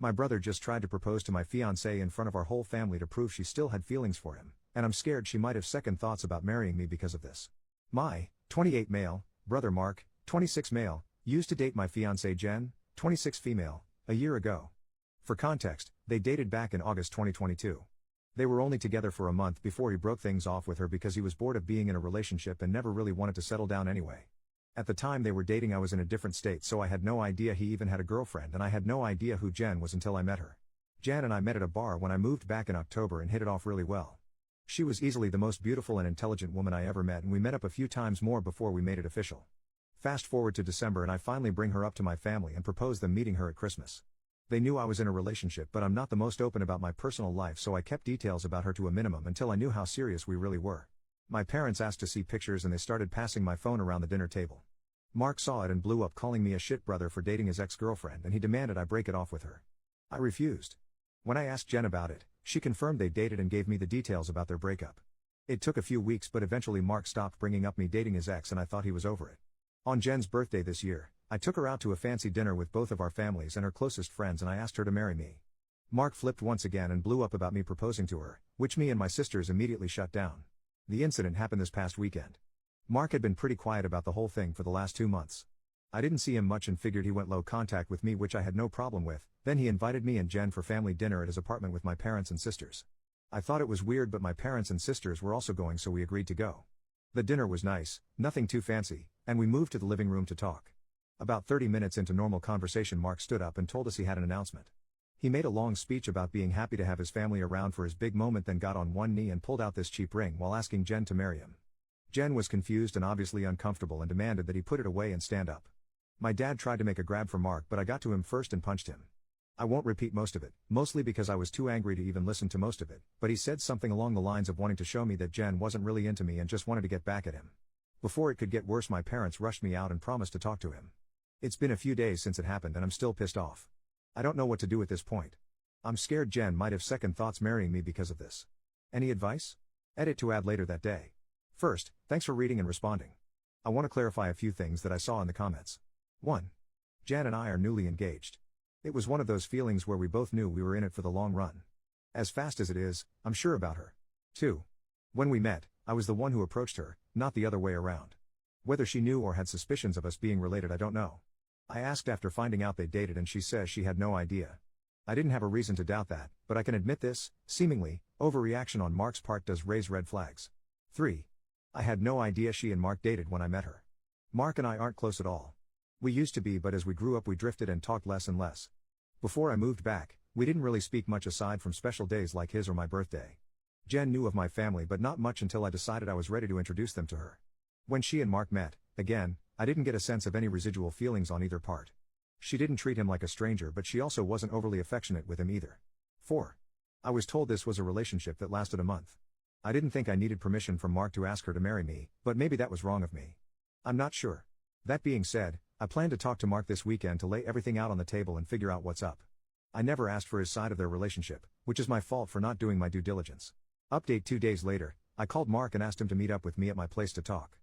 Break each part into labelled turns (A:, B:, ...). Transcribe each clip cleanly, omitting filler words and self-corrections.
A: My brother just tried to propose to my fiancée in front of our whole family to prove she still had feelings for him, and I'm scared she might have second thoughts about marrying me because of this. My 28 male brother Mark, 26 male, used to date my fiancée Jen, 26 female, a year ago. For context, they dated back in August 2022. They were only together for a month before he broke things off with her because he was bored of being in a relationship and never really wanted to settle down anyway. At the time they were dating I was in a different state, so I had no idea he even had a girlfriend, and I had no idea who Jen was until I met her. Jen and I met at a bar when I moved back in October and hit it off really well. She was easily the most beautiful and intelligent woman I ever met, and we met up a few times more before we made it official. Fast forward to December and I finally bring her up to my family and propose them meeting her at Christmas. They knew I was in a relationship, but I'm not the most open about my personal life, so I kept details about her to a minimum until I knew how serious we really were. My parents asked to see pictures and they started passing my phone around the dinner table. Mark saw it and blew up, calling me a shit brother for dating his ex-girlfriend, and he demanded I break it off with her. I refused. When I asked Jen about it, she confirmed they dated and gave me the details about their breakup. It took a few weeks, but eventually Mark stopped bringing up me dating his ex and I thought he was over it. On Jen's birthday this year, I took her out to a fancy dinner with both of our families and her closest friends, and I asked her to marry me. Mark flipped once again and blew up about me proposing to her, which me and my sisters immediately shut down. The incident happened this past weekend. Mark had been pretty quiet about the whole thing for the last 2 months. I didn't see him much and figured he went low contact with me, which I had no problem with. Then he invited me and Jen for family dinner at his apartment with my parents and sisters. I thought it was weird, but my parents and sisters were also going, so we agreed to go. The dinner was nice, nothing too fancy, and we moved to the living room to talk. About 30 minutes into normal conversation, Mark stood up and told us he had an announcement. He made a long speech about being happy to have his family around for his big moment, then got on one knee and pulled out this cheap ring while asking Jen to marry him. Jen was confused and obviously uncomfortable and demanded that he put it away and stand up. My dad tried to make a grab for Mark, but I got to him first and punched him. I won't repeat most of it, mostly because I was too angry to even listen to most of it, but he said something along the lines of wanting to show me that Jen wasn't really into me and just wanted to get back at him. Before it could get worse, my parents rushed me out and promised to talk to him. It's been a few days since it happened and I'm still pissed off. I don't know what to do at this point. I'm scared Jen might have second thoughts marrying me because of this. Any advice? Edit to add later that day. First, thanks for reading and responding. I want to clarify a few things that I saw in the comments. 1. Jen and I are newly engaged. It was one of those feelings where we both knew we were in it for the long run. As fast as it is, I'm sure about her. 2. When we met, I was the one who approached her, not the other way around. Whether she knew or had suspicions of us being related, I don't know. I asked after finding out they dated and she says she had no idea. I didn't have a reason to doubt that, but I can admit this, seemingly, overreaction on Mark's part does raise red flags. 3. I had no idea she and Mark dated when I met her. Mark and I aren't close at all. We used to be, but as we grew up we drifted and talked less and less. Before I moved back, we didn't really speak much aside from special days like his or my birthday. Jen knew of my family but not much until I decided I was ready to introduce them to her. When she and Mark met, again, I didn't get a sense of any residual feelings on either part. She didn't treat him like a stranger, but she also wasn't overly affectionate with him either. 4. I was told this was a relationship that lasted a month. I didn't think I needed permission from Mark to ask her to marry me, but maybe that was wrong of me. I'm not sure. That being said, I plan to talk to Mark this weekend to lay everything out on the table and figure out what's up. I never asked for his side of their relationship, which is my fault for not doing my due diligence. Update 2 days later, I called Mark and asked him to meet up with me at my place to talk.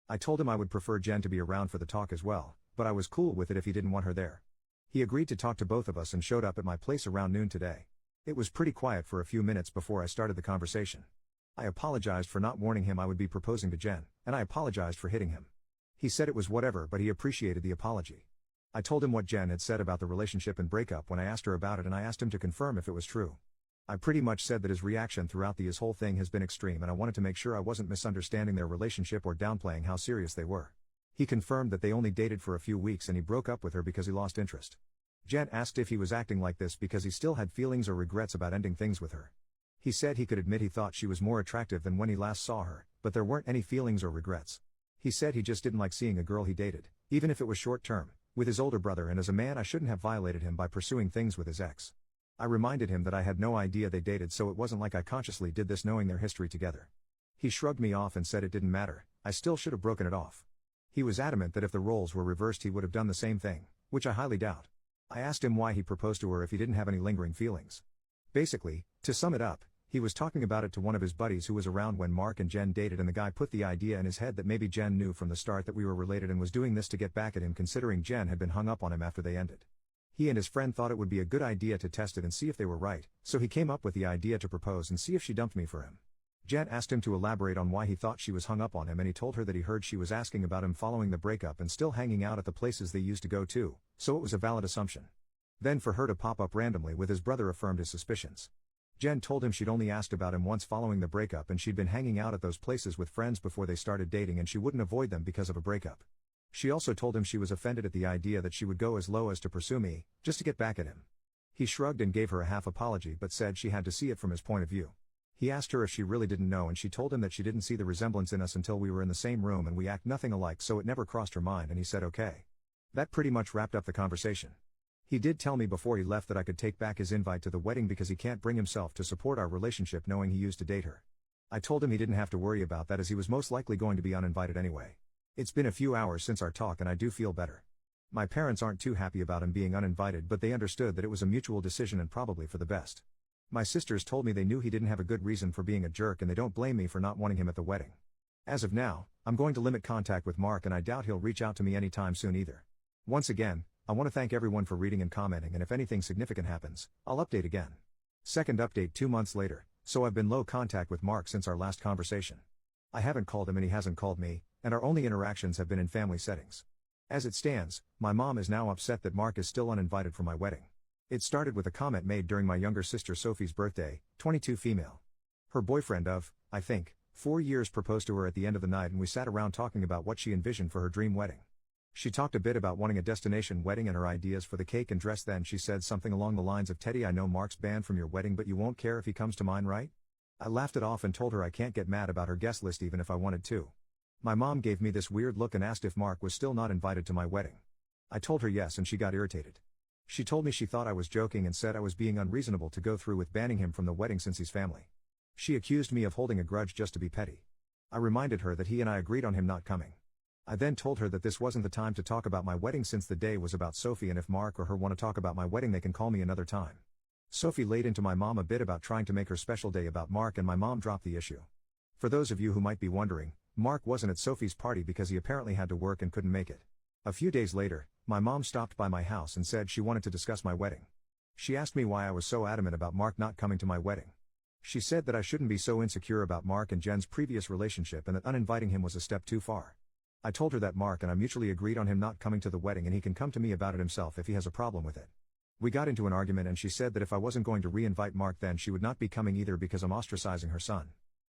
A: I told him I would prefer Jen to be around for the talk as well, but I was cool with it if he didn't want her there. He agreed to talk to both of us and showed up at my place around noon today. It was pretty quiet for a few minutes before I started the conversation. I apologized for not warning him I would be proposing to Jen, and I apologized for hitting him. He said it was whatever, but he appreciated the apology. I told him what Jen had said about the relationship and breakup when I asked her about it, and I asked him to confirm if it was true. I pretty much said that his reaction throughout his whole thing has been extreme, and I wanted to make sure I wasn't misunderstanding their relationship or downplaying how serious they were. He confirmed that they only dated for a few weeks and he broke up with her because he lost interest. Jen asked if he was acting like this because he still had feelings or regrets about ending things with her. He said he could admit he thought she was more attractive than when he last saw her, but there weren't any feelings or regrets. He said he just didn't like seeing a girl he dated, even if it was short term, with his older brother, and as a man I shouldn't have violated him by pursuing things with his ex. I reminded him that I had no idea they dated, so it wasn't like I consciously did this knowing their history together. He shrugged me off and said it didn't matter, I still should have broken it off. He was adamant that if the roles were reversed he would have done the same thing, which I highly doubt. I asked him why he proposed to her if he didn't have any lingering feelings. Basically, to sum it up, he was talking about it to one of his buddies who was around when Mark and Jen dated, and the guy put the idea in his head that maybe Jen knew from the start that we were related and was doing this to get back at him, considering Jen had been hung up on him after they ended. He and his friend thought it would be a good idea to test it and see if they were right, so he came up with the idea to propose and see if she dumped me for him. Jen asked him to elaborate on why he thought she was hung up on him, and he told her that he heard she was asking about him following the breakup and still hanging out at the places they used to go to, so it was a valid assumption. Then for her to pop up randomly with his brother affirmed his suspicions. Jen told him she'd only asked about him once following the breakup and she'd been hanging out at those places with friends before they started dating and she wouldn't avoid them because of a breakup. She also told him she was offended at the idea that she would go as low as to pursue me, just to get back at him. He shrugged and gave her a half apology but said she had to see it from his point of view. He asked her if she really didn't know and she told him that she didn't see the resemblance in us until we were in the same room and we act nothing alike, so it never crossed her mind, and he said okay. That pretty much wrapped up the conversation. He did tell me before he left that I could take back his invite to the wedding because he can't bring himself to support our relationship knowing he used to date her. I told him he didn't have to worry about that as he was most likely going to be uninvited anyway. It's been a few hours since our talk and I do feel better. My parents aren't too happy about him being uninvited, but they understood that it was a mutual decision and probably for the best. My sisters told me they knew he didn't have a good reason for being a jerk and they don't blame me for not wanting him at the wedding. As of now, I'm going to limit contact with Mark and I doubt he'll reach out to me anytime soon either. Once again, I want to thank everyone for reading and commenting, and if anything significant happens, I'll update again. Second update 2 months later, so I've been low contact with Mark since our last conversation. I haven't called him and he hasn't called me, and our only interactions have been in family settings. As it stands, my mom is now upset that Mark is still uninvited for my wedding. It started with a comment made during my younger sister Sophie's birthday, 22 female. Her boyfriend of, I think, 4 years proposed to her at the end of the night and we sat around talking about what she envisioned for her dream wedding. She talked a bit about wanting a destination wedding and her ideas for the cake and dress. Then she said something along the lines of, "Teddy, I know Mark's banned from your wedding but you won't care if he comes to mine, right?" I laughed it off and told her I can't get mad about her guest list even if I wanted to. My mom gave me this weird look and asked if Mark was still not invited to my wedding. I told her yes and she got irritated. She told me she thought I was joking and said I was being unreasonable to go through with banning him from the wedding since he's family. She accused me of holding a grudge just to be petty. I reminded her that he and I agreed on him not coming. I then told her that this wasn't the time to talk about my wedding since the day was about Sophie, and if Mark or her want to talk about my wedding they can call me another time. Sophie laid into my mom a bit about trying to make her special day about Mark and my mom dropped the issue. For those of you who might be wondering, Mark wasn't at Sophie's party because he apparently had to work and couldn't make it. A few days later, my mom stopped by my house and said she wanted to discuss my wedding. She asked me why I was so adamant about Mark not coming to my wedding. She said that I shouldn't be so insecure about Mark and Jen's previous relationship and that uninviting him was a step too far. I told her that Mark and I mutually agreed on him not coming to the wedding and he can come to me about it himself if he has a problem with it. We got into an argument and she said that if I wasn't going to re-invite Mark then she would not be coming either because I'm ostracizing her son.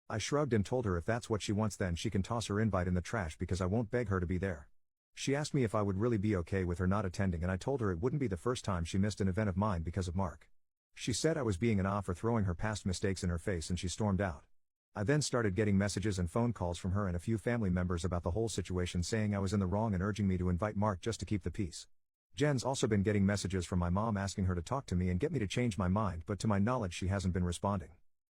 A: I shrugged and told her if that's what she wants then she can toss her invite in the trash because I won't beg her to be there. She asked me if I would really be okay with her not attending and I told her it wouldn't be the first time she missed an event of mine because of Mark. She said I was being an off for throwing her past mistakes in her face and she stormed out. I then started getting messages and phone calls from her and a few family members about the whole situation saying I was in the wrong and urging me to invite Mark just to keep the peace. Jen's also been getting messages from my mom asking her to talk to me and get me to change my mind, but to my knowledge she hasn't been responding.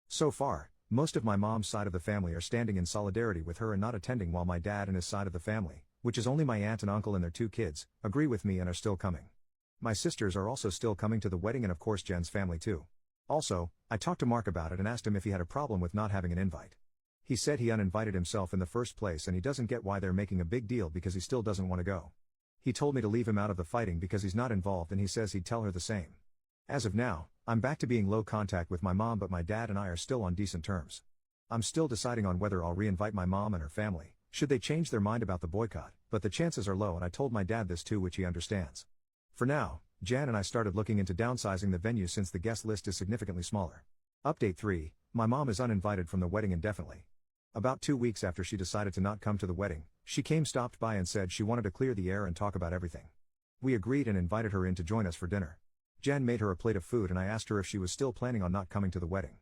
A: So far, most of my mom's side of the family are standing in solidarity with her and not attending, while my dad and his side of the family, which is only my aunt and uncle and their 2 kids, agree with me and are still coming. My sisters are also still coming to the wedding and of course Jen's family too. Also, I talked to Mark about it and asked him if he had a problem with not having an invite. He said he uninvited himself in the first place and he doesn't get why they're making a big deal because he still doesn't want to go. He told me to leave him out of the fighting because he's not involved and he says he'd tell her the same. As of now, I'm back to being low contact with my mom, but my dad and I are still on decent terms. I'm still deciding on whether I'll re-invite my mom and her family, should they change their mind about the boycott, but the chances are low and I told my dad this too, which he understands. For now, Jan and I started looking into downsizing the venue since the guest list is significantly smaller. Update 3, my mom is uninvited from the wedding indefinitely. About 2 weeks after she decided to not come to the wedding, she stopped by and said she wanted to clear the air and talk about everything. We agreed and invited her in to join us for dinner. Jan made her a plate of food and I asked her if she was still planning on not coming to the wedding.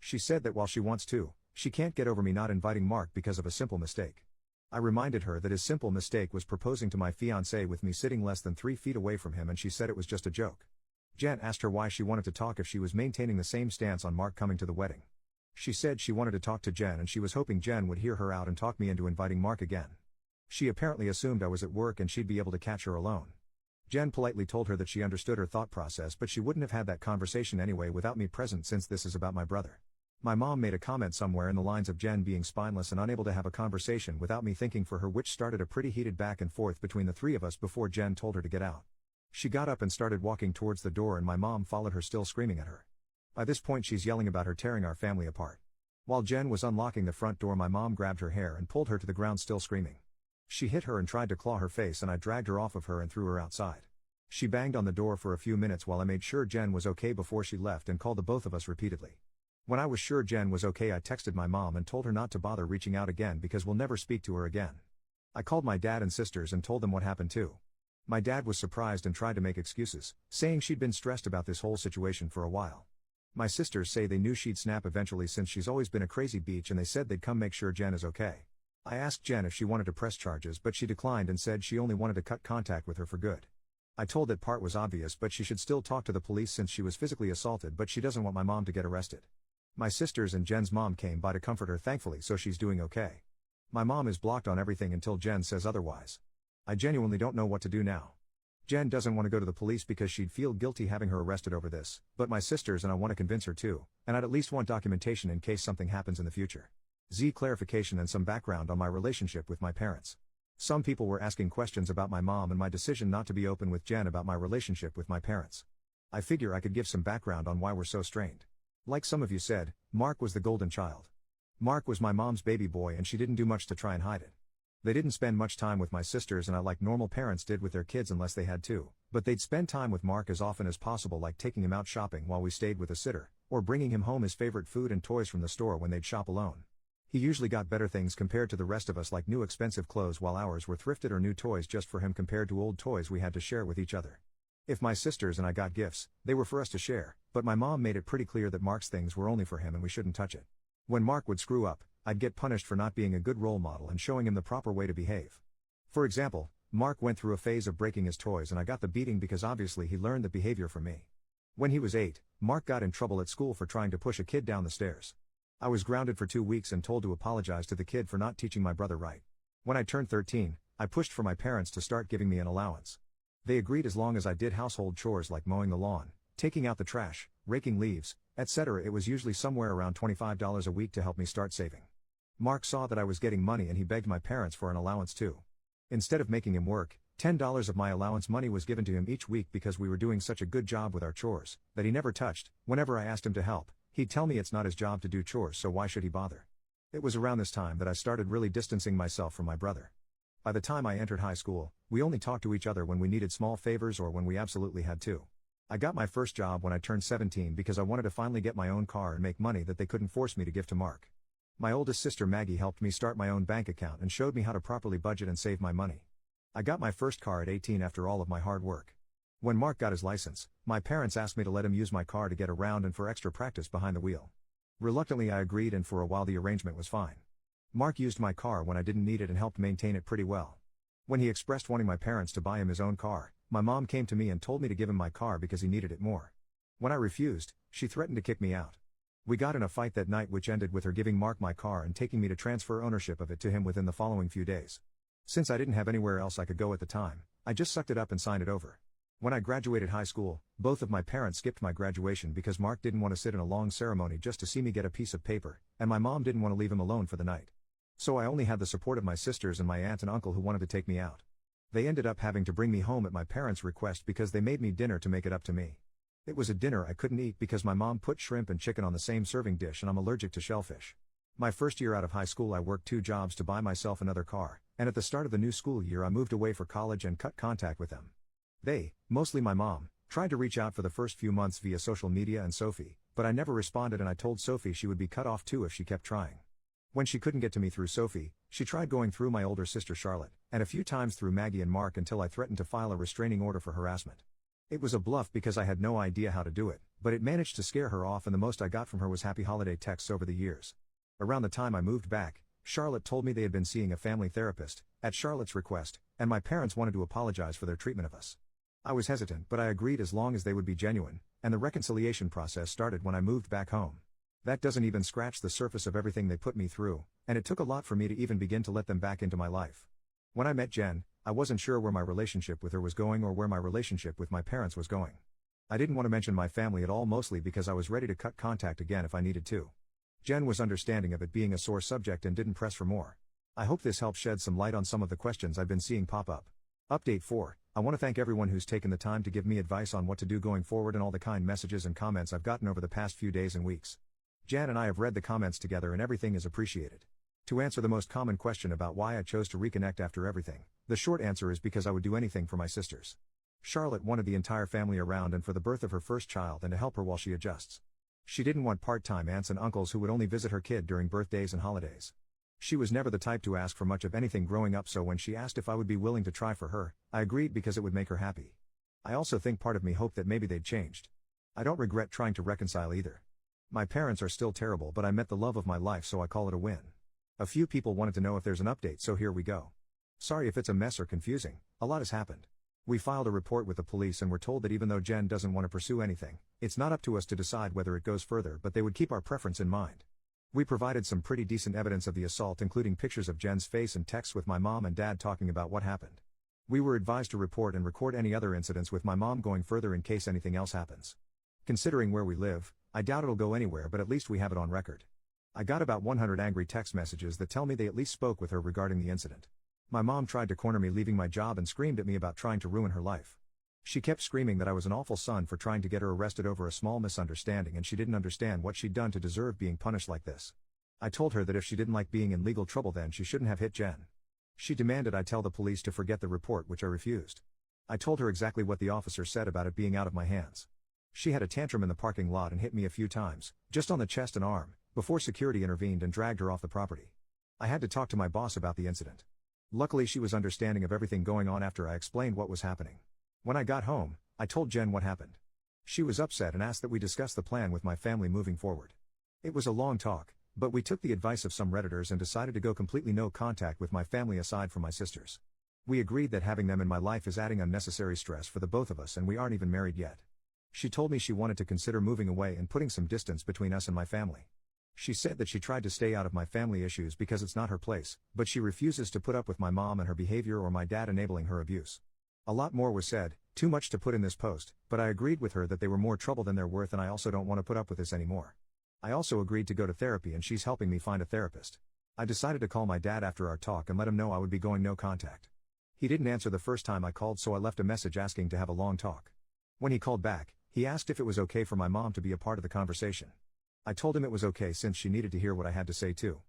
A: She said that while she wants to, she can't get over me not inviting Mark because of a simple mistake. I reminded her that his simple mistake was proposing to my fiancée with me sitting less than 3 feet away from him and she said it was just a joke. Jan asked her why she wanted to talk if she was maintaining the same stance on Mark coming to the wedding. She said she wanted to talk to Jen and she was hoping Jen would hear her out and talk me into inviting Mark again. She apparently assumed I was at work and she'd be able to catch her alone. Jen politely told her that she understood her thought process but she wouldn't have had that conversation anyway without me present since this is about my brother. My mom made a comment somewhere in the lines of Jen being spineless and unable to have a conversation without me thinking for her, which started a pretty heated back and forth between the 3 of us before Jen told her to get out. She got up and started walking towards the door and my mom followed her still screaming at her. By this point she's yelling about her tearing our family apart. While Jen was unlocking the front door my mom grabbed her hair and pulled her to the ground still screaming. She hit her and tried to claw her face and I dragged her off of her and threw her outside. She banged on the door for a few minutes while I made sure Jen was okay before she left and called the both of us repeatedly. When I was sure Jen was okay I texted my mom and told her not to bother reaching out again because we'll never speak to her again. I called my dad and sisters and told them what happened too. My dad was surprised and tried to make excuses, saying she'd been stressed about this whole situation for a while. My sisters say they knew she'd snap eventually since she's always been a crazy bitch and they said they'd come make sure Jen is okay. I asked Jen if she wanted to press charges but she declined and said she only wanted to cut contact with her for good. I told that part was obvious but she should still talk to the police since she was physically assaulted but she doesn't want my mom to get arrested. My sisters and Jen's mom came by to comfort her thankfully so she's doing okay. My mom is blocked on everything until Jen says otherwise. I genuinely don't know what to do now. Jen doesn't want to go to the police because she'd feel guilty having her arrested over this, but my sisters and I want to convince her too, and I'd at least want documentation in case something happens in the future. Clarification and some background on my relationship with my parents. Some people were asking questions about my mom and my decision not to be open with Jen about my relationship with my parents. I figure I could give some background on why we're so strained. Like some of you said, Mark was the golden child. Mark was my mom's baby boy and she didn't do much to try and hide it. They didn't spend much time with my sisters and I like normal parents did with their kids unless they had to, but they'd spend time with Mark as often as possible like taking him out shopping while we stayed with a sitter, or bringing him home his favorite food and toys from the store when they'd shop alone. He usually got better things compared to the rest of us like new expensive clothes while ours were thrifted or new toys just for him compared to old toys we had to share with each other. If my sisters and I got gifts, they were for us to share, but my mom made it pretty clear that Mark's things were only for him and we shouldn't touch it. When Mark would screw up, I'd get punished for not being a good role model and showing him the proper way to behave. For example, Mark went through a phase of breaking his toys and I got the beating because obviously he learned the behavior from me. When he was 8, Mark got in trouble at school for trying to push a kid down the stairs. I was grounded for 2 weeks and told to apologize to the kid for not teaching my brother right. When I turned 13, I pushed for my parents to start giving me an allowance. They agreed as long as I did household chores like mowing the lawn, taking out the trash, raking leaves, etc. It was usually somewhere around $25 a week to help me start saving. Mark saw that I was getting money and he begged my parents for an allowance too. Instead of making him work, $10 of my allowance money was given to him each week because we were doing such a good job with our chores, that he never touched. Whenever I asked him to help, he'd tell me it's not his job to do chores so why should he bother. It was around this time that I started really distancing myself from my brother. By the time I entered high school, we only talked to each other when we needed small favors or when we absolutely had to. I got my first job when I turned 17 because I wanted to finally get my own car and make money that they couldn't force me to give to Mark. My oldest sister Maggie helped me start my own bank account and showed me how to properly budget and save my money. I got my first car at 18 after all of my hard work. When Mark got his license, my parents asked me to let him use my car to get around and for extra practice behind the wheel. Reluctantly I agreed and for a while the arrangement was fine. Mark used my car when I didn't need it and helped maintain it pretty well. When he expressed wanting my parents to buy him his own car, my mom came to me and told me to give him my car because he needed it more. When I refused, she threatened to kick me out. We got in a fight that night which ended with her giving Mark my car and taking me to transfer ownership of it to him within the following few days. Since I didn't have anywhere else I could go at the time, I just sucked it up and signed it over. When I graduated high school, both of my parents skipped my graduation because Mark didn't want to sit in a long ceremony just to see me get a piece of paper, and my mom didn't want to leave him alone for the night. So I only had the support of my sisters and my aunt and uncle who wanted to take me out. They ended up having to bring me home at my parents' request because they made me dinner to make it up to me. It was a dinner I couldn't eat because my mom put shrimp and chicken on the same serving dish and I'm allergic to shellfish. My first year out of high school I worked 2 jobs to buy myself another car, and at the start of the new school year I moved away for college and cut contact with them. They, mostly my mom, tried to reach out for the first few months via social media and Sophie, but I never responded and I told Sophie she would be cut off too if she kept trying. When she couldn't get to me through Sophie, she tried going through my older sister Charlotte, and a few times through Maggie and Mark until I threatened to file a restraining order for harassment. It was a bluff because I had no idea how to do it, but it managed to scare her off and the most I got from her was happy holiday texts over the years. Around the time I moved back, Charlotte told me they had been seeing a family therapist, at Charlotte's request, and my parents wanted to apologize for their treatment of us. I was hesitant but I agreed as long as they would be genuine, and the reconciliation process started when I moved back home. That doesn't even scratch the surface of everything they put me through, and it took a lot for me to even begin to let them back into my life. When I met Jen, I wasn't sure where my relationship with her was going or where my relationship with my parents was going. I didn't want to mention my family at all mostly because I was ready to cut contact again if I needed to. Jen was understanding of it being a sore subject and didn't press for more. I hope this helps shed some light on some of the questions I've been seeing pop up. Update 4. I want to thank everyone who's taken the time to give me advice on what to do going forward and all the kind messages and comments I've gotten over the past few days and weeks. Jan and I have read the comments together and everything is appreciated. To answer the most common question about why I chose to reconnect after everything, the short answer is because I would do anything for my sisters. Charlotte wanted the entire family around and for the birth of her first child and to help her while she adjusts. She didn't want part-time aunts and uncles who would only visit her kid during birthdays and holidays. She was never the type to ask for much of anything growing up, so when she asked if I would be willing to try for her, I agreed because it would make her happy. I also think part of me hoped that maybe they'd changed. I don't regret trying to reconcile either. My parents are still terrible, but I met the love of my life, so I call it a win. A few people wanted to know if there's an update, so here we go. Sorry if it's a mess or confusing, a lot has happened. We filed a report with the police and were told that even though Jen doesn't want to pursue anything, it's not up to us to decide whether it goes further, but they would keep our preference in mind. We provided some pretty decent evidence of the assault, including pictures of Jen's face and texts with my mom and dad talking about what happened. We were advised to report and record any other incidents with my mom going further in case anything else happens. Considering where we live, I doubt it'll go anywhere, but at least we have it on record. I got about 100 angry text messages that tell me they at least spoke with her regarding the incident. My mom tried to corner me leaving my job and screamed at me about trying to ruin her life. She kept screaming that I was an awful son for trying to get her arrested over a small misunderstanding, and she didn't understand what she'd done to deserve being punished like this. I told her that if she didn't like being in legal trouble, then she shouldn't have hit Jen. She demanded I tell the police to forget the report, which I refused. I told her exactly what the officer said about it being out of my hands. She had a tantrum in the parking lot and hit me a few times, just on the chest and arm, before security intervened and dragged her off the property. I had to talk to my boss about the incident. Luckily, she was understanding of everything going on after I explained what was happening. When I got home, I told Jen what happened. She was upset and asked that we discuss the plan with my family moving forward. It was a long talk, but we took the advice of some Redditors and decided to go completely no contact with my family aside from my sisters. We agreed that having them in my life is adding unnecessary stress for the both of us, and we aren't even married yet. She told me she wanted to consider moving away and putting some distance between us and my family. She said that she tried to stay out of my family issues because it's not her place, but she refuses to put up with my mom and her behavior or my dad enabling her abuse. A lot more was said, too much to put in this post, but I agreed with her that they were more trouble than they're worth, and I also don't want to put up with this anymore. I also agreed to go to therapy, and she's helping me find a therapist. I decided to call my dad after our talk and let him know I would be going no contact. He didn't answer the first time I called, so I left a message asking to have a long talk. When he called back, he asked if it was okay for my mom to be a part of the conversation. I told him it was okay since she needed to hear what I had to say too.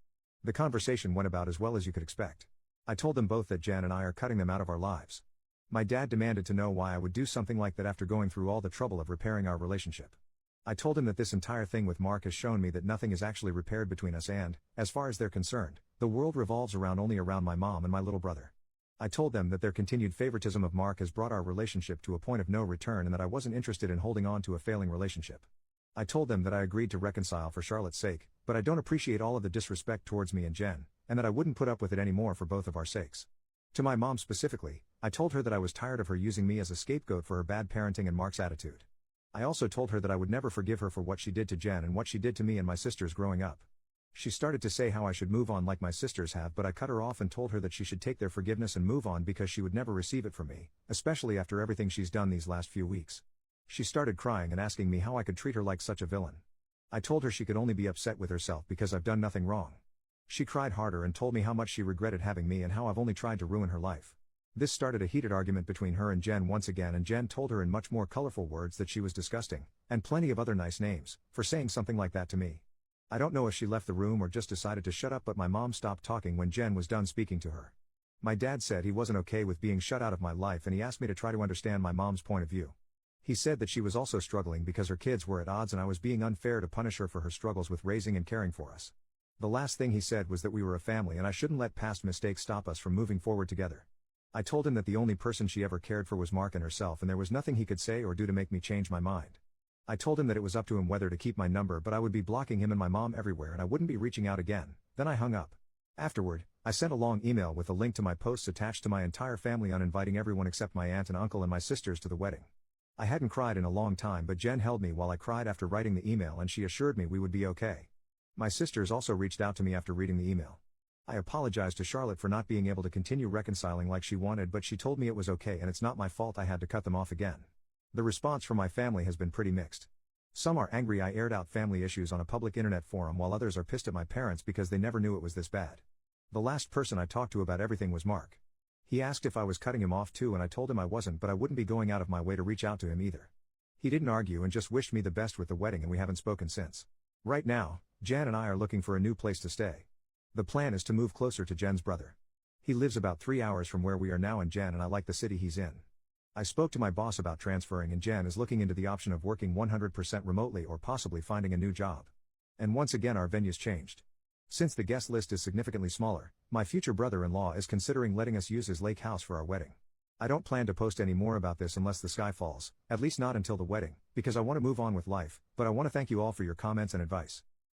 A: The conversation went about as well as you could expect. I told them both that Jan and I are cutting them out of our lives. My dad demanded to know why I would do something like that after going through all the trouble of repairing our relationship. I told him that this entire thing with Mark has shown me that nothing is actually repaired between us, and, as far as they're concerned, the world revolves only around my mom and my little brother. I told them that their continued favoritism of Mark has brought our relationship to a point of no return and that I wasn't interested in holding on to a failing relationship. I told them that I agreed to reconcile for Charlotte's sake, but I don't appreciate all of the disrespect towards me and Jen, and that I wouldn't put up with it anymore for both of our sakes. To my mom specifically, I told her that I was tired of her using me as a scapegoat for her bad parenting and Mark's attitude. I also told her that I would never forgive her for what she did to Jen and what she did to me and my sisters growing up. She started to say how I should move on like my sisters have, but I cut her off and told her that she should take their forgiveness and move on because she would never receive it from me, especially after everything she's done these last few weeks. She started crying and asking me how I could treat her like such a villain. I told her she could only be upset with herself because I've done nothing wrong. She cried harder and told me how much she regretted having me and how I've only tried to ruin her life. This started a heated argument between her and Jen once again, and Jen told her in much more colorful words that she was disgusting, and plenty of other nice names, for saying something like that to me. I don't know if she left the room or just decided to shut up, but my mom stopped talking when Jen was done speaking to her. My dad said he wasn't okay with being shut out of my life, and he asked me to try to understand my mom's point of view. He said that she was also struggling because her kids were at odds and I was being unfair to punish her for her struggles with raising and caring for us. The last thing he said was that we were a family and I shouldn't let past mistakes stop us from moving forward together. I told him that the only person she ever cared for was Mark and herself, and there was nothing he could say or do to make me change my mind. I told him that it was up to him whether to keep my number, but I would be blocking him and my mom everywhere and I wouldn't be reaching out again. Then I hung up. Afterward, I sent a long email with a link to my posts attached to my entire family on inviting everyone except my aunt and uncle and my sisters to the wedding. I hadn't cried in a long time, but Jen held me while I cried after writing the email, and she assured me we would be okay. My sisters also reached out to me after reading the email. I apologized to Charlotte for not being able to continue reconciling like she wanted, but she told me it was okay and it's not my fault I had to cut them off again. The response from my family has been pretty mixed. Some are angry I aired out family issues on a public internet forum, while others are pissed at my parents because they never knew it was this bad. The last person I talked to about everything was Mark. He asked if I was cutting him off too, and I told him I wasn't, but I wouldn't be going out of my way to reach out to him either. He didn't argue and just wished me the best with the wedding, and we haven't spoken since. Right now, Jan and I are looking for a new place to stay. The plan is to move closer to Jen's brother. He lives about 3 hours from where we are now, and Jan and I like the city he's in. I spoke to my boss about transferring, and Jan is looking into the option of working 100% remotely or possibly finding a new job. And once again our venue's changed. Since the guest list is significantly smaller, my future brother-in-law is considering letting us use his lake house for our wedding. I don't plan to post any more about this unless the sky falls, at least not until the wedding, because I want to move on with life, but I want to thank you all for your comments and advice.